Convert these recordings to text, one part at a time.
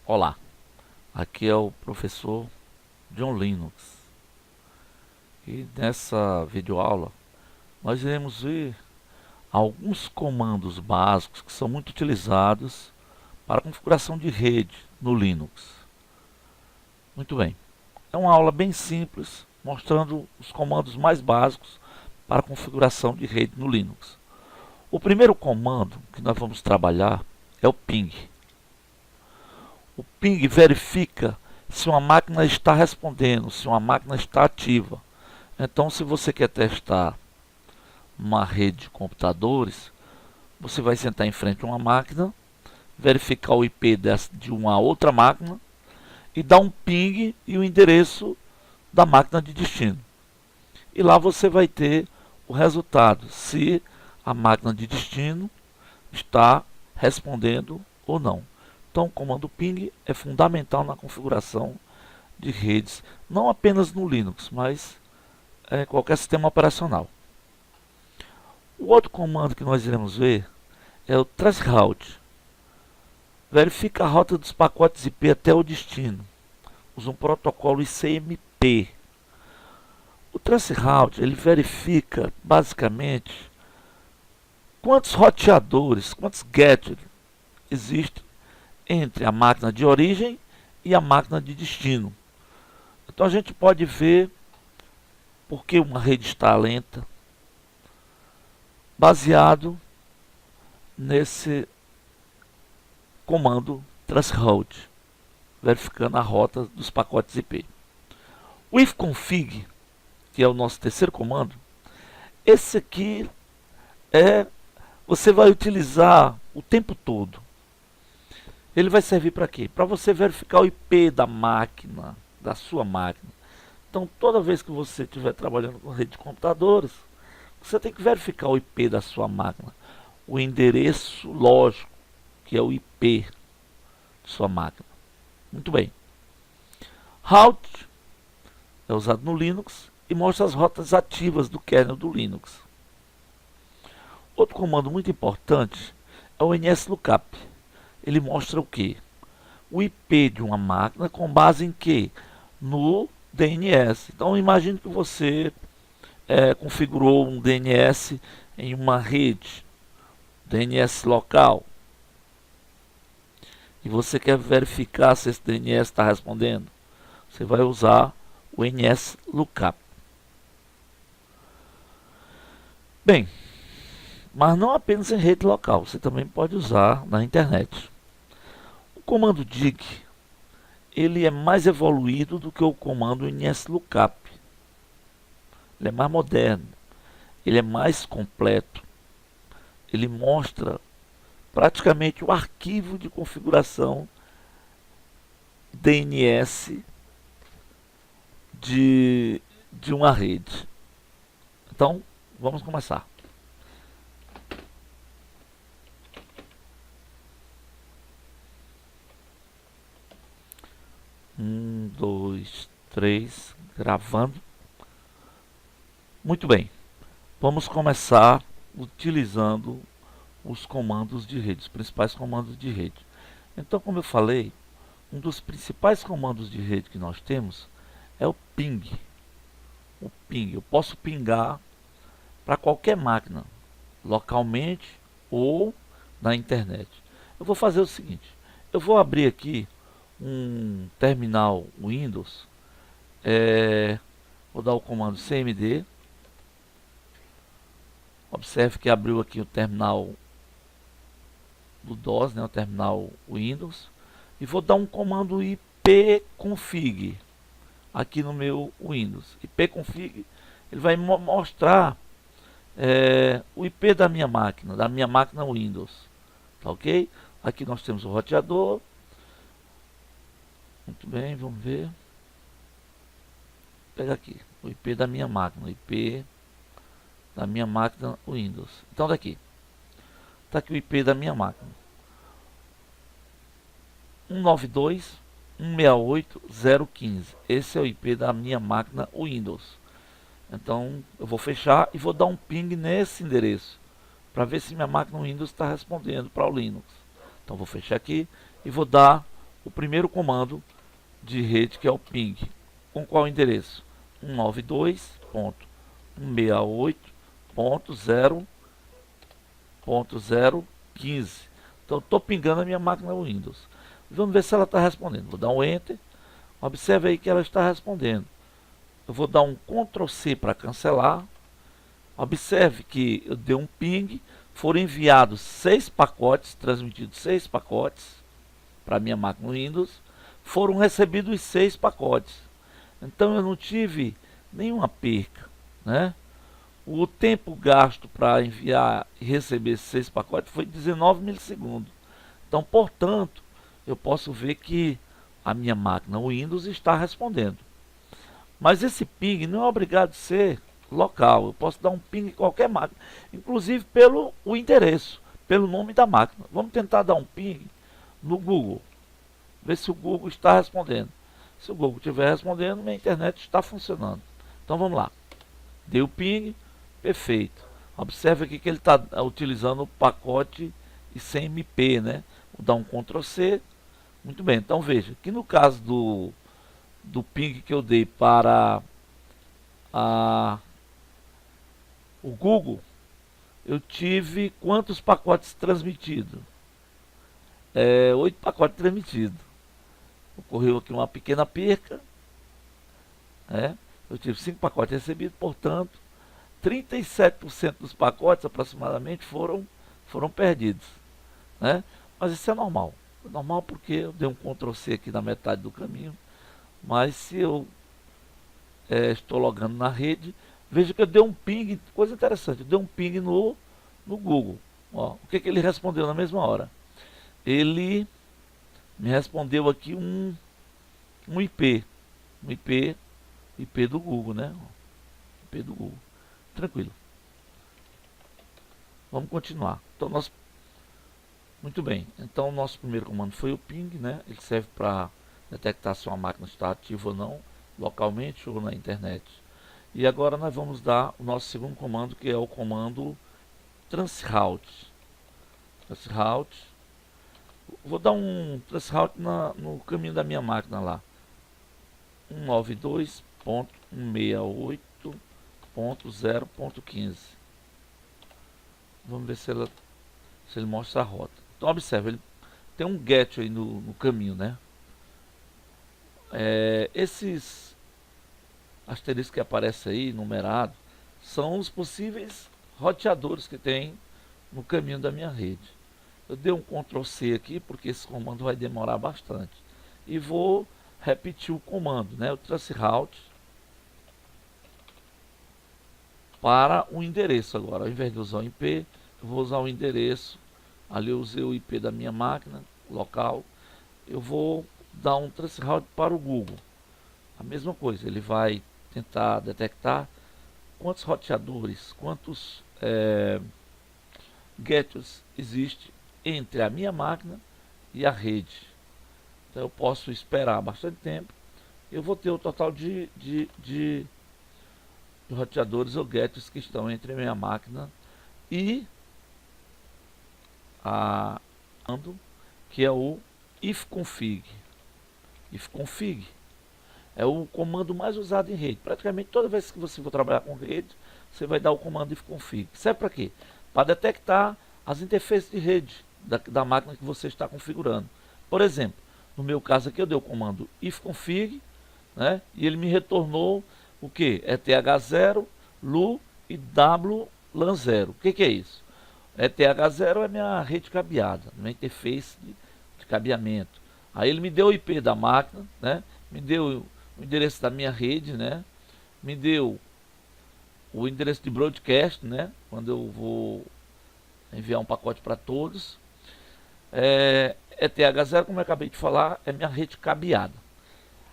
Olá, aqui é o professor John Linux e nessa videoaula nós iremos ver alguns comandos básicos que são muito utilizados para a configuração de rede no Linux. Muito bem, é uma aula bem simples mostrando os comandos mais básicos para a configuração de rede no Linux. O primeiro comando que nós vamos trabalhar é o ping. O ping verifica se uma máquina está respondendo, se uma máquina está ativa. Então, se você quer testar uma rede de computadores, você vai sentar em frente a uma máquina, verificar o IP de uma outra máquina e dar um ping e o endereço da máquina de destino. E lá você vai ter o resultado, se a máquina de destino está respondendo ou não. Então, o comando ping é fundamental na configuração de redes, não apenas no Linux, mas em qualquer sistema operacional. O outro comando que nós iremos ver é o traceroute. Verifica a rota dos pacotes IP até o destino. Usa um protocolo ICMP. O traceroute ele verifica basicamente quantos roteadores, quantos gadgets existem entre a máquina de origem e a máquina de destino. Então a gente pode ver por que uma rede está lenta, baseado nesse comando traceroute, verificando a rota dos pacotes IP. O ifconfig, que é o nosso terceiro comando, esse aqui você vai utilizar o tempo todo. Ele vai servir para quê? Para você verificar o IP da máquina, da sua máquina. Então, toda vez que você estiver trabalhando com rede de computadores, você tem que verificar o IP da sua máquina. O endereço lógico, que é o IP de sua máquina. Muito bem. Route é usado no Linux e mostra as rotas ativas do kernel do Linux. Outro comando muito importante é o nslookup. Ele mostra o que? O IP de uma máquina com base em que? No DNS. Então imagine que você configurou um DNS em uma rede, DNS local, e você quer verificar se esse DNS está respondendo. Você vai usar o nslookup. Bem, mas não apenas em rede local, você também pode usar na internet. O comando dig ele é mais evoluído do que o comando nslookup. Ele é mais moderno, ele é mais completo. Ele mostra praticamente o arquivo de configuração DNS de uma rede. Então, vamos começar. Um, dois, três, gravando. Muito bem, vamos começar utilizando os comandos de rede, os principais comandos de rede. Então, como eu falei, um dos principais comandos de rede que nós temos é o ping. O ping, eu posso pingar para qualquer máquina, localmente ou na internet. Eu vou fazer o seguinte, eu vou abrir aqui um terminal Windows, vou dar o comando cmd. Observe que abriu aqui o terminal do DOS, o terminal Windows, e vou dar um comando ipconfig aqui no meu Windows. Ipconfig ele vai mostrar o IP da minha máquina Windows, tá ok? Aqui nós temos o roteador. Muito bem, vamos ver. Vou pegar aqui o IP da minha máquina, o IP da minha máquina Windows. Então daqui está aqui o IP da minha máquina: 192.168.0.15. Esse é o IP da minha máquina Windows. Então eu vou fechar e vou dar um ping nesse endereço para ver se minha máquina Windows está respondendo para o Linux. Então vou fechar aqui e vou dar o primeiro comando de rede, que é o ping. Com qual endereço? 192.168.0.015. Então estou pingando a minha máquina Windows. Vamos ver se ela está respondendo. Vou dar um Enter. Observe aí que ela está respondendo. Eu vou dar um Ctrl C para cancelar. Observe que eu dei um ping. Foram enviados 6 pacotes, transmitidos 6 pacotes para a minha máquina Windows. Foram recebidos 6 pacotes. Então eu não tive nenhuma perca, né? O tempo gasto para enviar e receber esses 6 pacotes foi 19 milissegundos. Então, portanto, eu posso ver que a minha máquina Windows está respondendo. Mas esse ping não é obrigado a ser local. Eu posso dar um ping em qualquer máquina, inclusive pelo o endereço, pelo nome da máquina. Vamos tentar dar um ping no Google. Ver se o Google está respondendo. Se o Google estiver respondendo, minha internet está funcionando. Então vamos lá. Dei o ping, perfeito. Observe aqui que ele está utilizando o pacote ICMP, né? Vou dar um Ctrl C. Muito bem, então veja que no caso do ping que eu dei para o Google, eu tive quantos pacotes transmitidos? 8 pacotes transmitidos. Ocorreu aqui uma pequena perca. Eu tive 5 pacotes recebidos, portanto, 37% dos pacotes aproximadamente foram perdidos. Mas isso é normal. É normal porque eu dei um Ctrl C aqui na metade do caminho. Mas se eu estou logando na rede, veja que eu dei um ping, coisa interessante, eu dei um ping no Google. Ó, o que ele respondeu na mesma hora? Ele me respondeu aqui um IP do Google, né? IP do Google. Tranquilo. Vamos continuar. Então, muito bem. Então, o nosso primeiro comando foi o ping, né? Ele serve para detectar se uma máquina está ativa ou não, localmente ou na internet. E agora nós vamos dar o nosso segundo comando, que é o comando transroute. Transroute. Vou dar um transroute no caminho da minha máquina lá. 192.168.0.15. Vamos ver se ele mostra a rota. Então observe, ele tem um get aí no caminho, né? Esses asteriscos que aparecem aí, numerado, são os possíveis roteadores que tem no caminho da minha rede. Eu dei um Ctrl C aqui, porque esse comando vai demorar bastante. E vou repetir o comando, né? O transroute para o endereço agora. Ao invés de usar o IP, eu vou usar o endereço. Ali eu usei o IP da minha máquina local. Eu vou dar um transroute para o Google. A mesma coisa, ele vai tentar detectar quantos roteadores, quantos gateways existe entre a minha máquina e a rede. Então eu posso esperar bastante tempo. Eu vou ter o total de roteadores ou gateways que estão entre a minha máquina e a que é o ifconfig. Ifconfig é o comando mais usado em rede. Praticamente toda vez que você for trabalhar com rede, você vai dar o comando ifconfig. Serve para quê? Para detectar as interfaces de rede da máquina que você está configurando. Por exemplo, no meu caso aqui eu dei o comando ifconfig, né, e ele me retornou o que? ETH0, LU e WLAN0. O que é isso? ETH0 é minha rede cabeada, minha interface de cabeamento. Aí ele me deu o IP da máquina, né, me deu o endereço da minha rede, né, me deu o endereço de broadcast, né, quando eu vou enviar um pacote para todos. ETH0, como eu acabei de falar, é minha rede cabeada.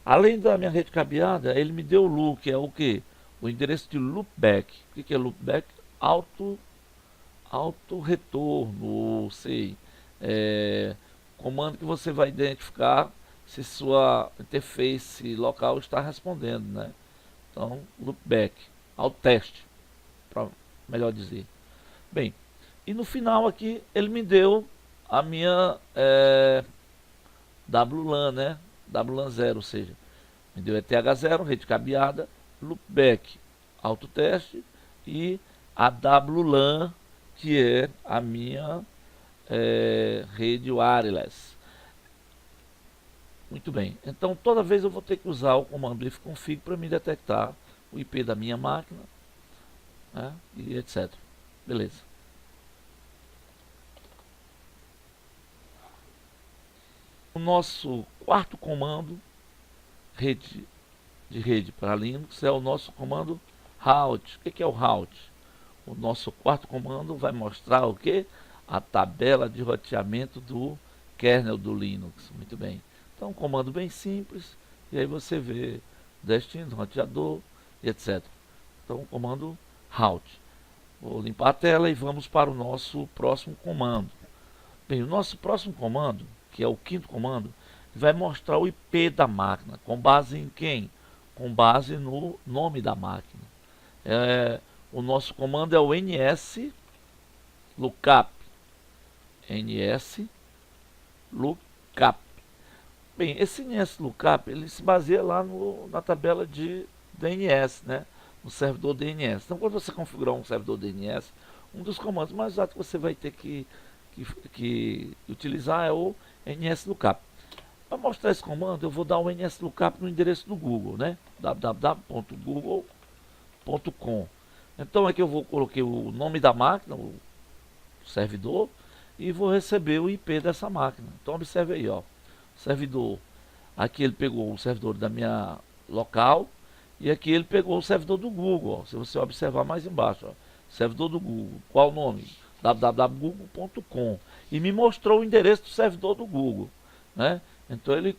Além da minha rede cabeada, ele me deu o LU, que é o que? O endereço de loopback. O que é loopback? Auto retorno, ou sei, comando que você vai identificar se sua interface local está respondendo, né? Então, loopback, auto teste, para melhor dizer. Bem, e no final aqui ele me deu a minha WLAN, né? WLAN 0, ou seja, me deu ETH0, rede cabeada, loopback, autoteste e a WLAN, que é a minha rede wireless. Muito bem, então toda vez eu vou ter que usar o comando ifconfig para me detectar o IP da minha máquina, né, e etc. Beleza. O nosso quarto comando de rede para Linux é o nosso comando route. O que é o route? O nosso quarto comando vai mostrar o que? A tabela de roteamento do kernel do Linux. Muito bem. Então, um comando bem simples. E aí você vê destino, roteador, etc. Então, o comando route. Vou limpar a tela e vamos para o nosso próximo comando. Bem, o nosso próximo comando, que é o quinto comando, vai mostrar o IP da máquina. Com base em quem? Com base no nome da máquina. O nosso comando é o NS Lookup. NS Lookup. Bem, esse NS Lookup ele se baseia lá na tabela de DNS, né? No servidor DNS. Então, quando você configurar um servidor DNS, um dos comandos mais usados que você vai ter que utilizar é o NS Lookup. Para mostrar esse comando, eu vou dar o NS Lookup no endereço do Google, né? www.google.com. Então aqui eu coloquei o nome da máquina, o servidor, e vou receber o IP dessa máquina. Então observe aí, ó, servidor. Aqui ele pegou o servidor da minha local e aqui ele pegou o servidor do Google. Ó. Se você observar mais embaixo, ó, servidor do Google. Qual o nome? www.google.com. E me mostrou o endereço do servidor do Google, né? Então ele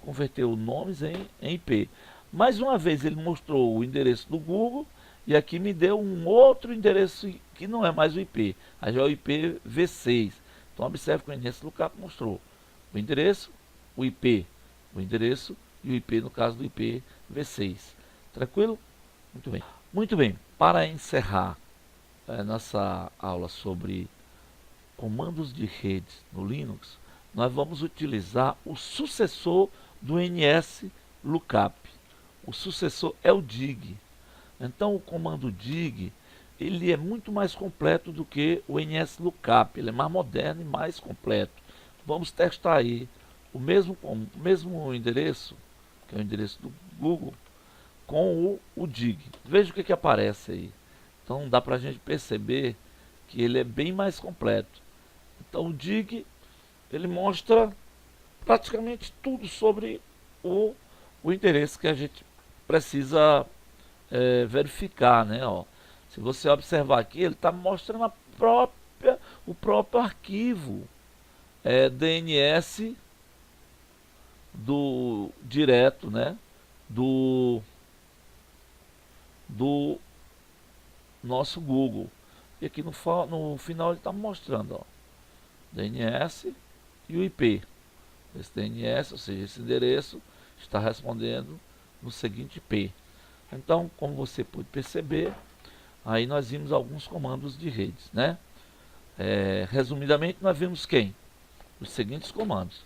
converteu nomes em IP. Mais uma vez ele mostrou o endereço do Google e aqui me deu um outro endereço que não é mais o IP. Aí já é o IP v6. Então observe que o NS Lookup mostrou o endereço, o IP, o endereço e o IP no caso do IP v6. Tranquilo? Muito bem. Muito bem. Para encerrar nossa aula sobre comandos de rede no Linux, nós vamos utilizar o sucessor do NS Lookup. O sucessor é o dig. Então o comando dig ele é muito mais completo do que o NS Lookup. Ele é mais moderno e mais completo. Vamos testar aí o mesmo endereço, que é o endereço do Google, com o dig. Veja o que aparece aí. Então dá para a gente perceber que ele é bem mais completo. Então o dig ele mostra praticamente tudo sobre o endereço que a gente precisa verificar, né? Ó, se você observar aqui, ele está mostrando o próprio arquivo DNS do direto, né? Do nosso Google. E aqui no final ele está mostrando, ó, DNS e o IP. Esse DNS, ou seja, esse endereço está respondendo no seguinte IP. Então, como você pode perceber, aí nós vimos alguns comandos de redes, né? Resumidamente, nós vimos quem? Os seguintes comandos.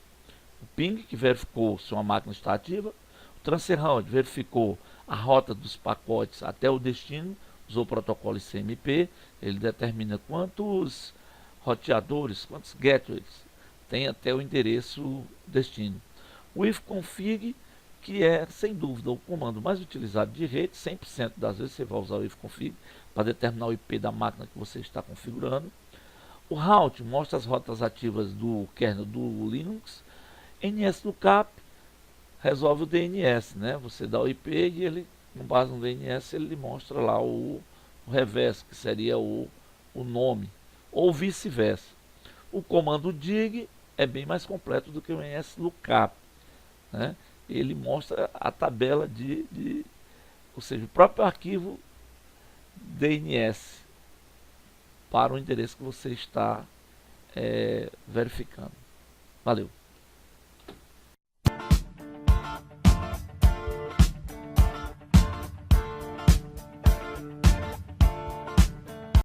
O ping, que verificou se uma máquina está ativa. O transferround verificou a rota dos pacotes até o destino, usou o protocolo ICMP, ele determina quantos roteadores, quantos gateways tem até o endereço destino. O ifconfig, que é sem dúvida o comando mais utilizado de rede, 100% das vezes você vai usar o ifconfig para determinar o IP da máquina que você está configurando. O route mostra as rotas ativas do kernel do Linux. NS Lookup resolve o DNS, né? Você dá o IP e ele, com base no DNS, ele mostra lá o reverso, que seria o nome, ou vice-versa. O comando dig é bem mais completo do que o NS Lookup, né? Ele mostra a tabela ou seja, o próprio arquivo DNS para o endereço que você está verificando. Valeu!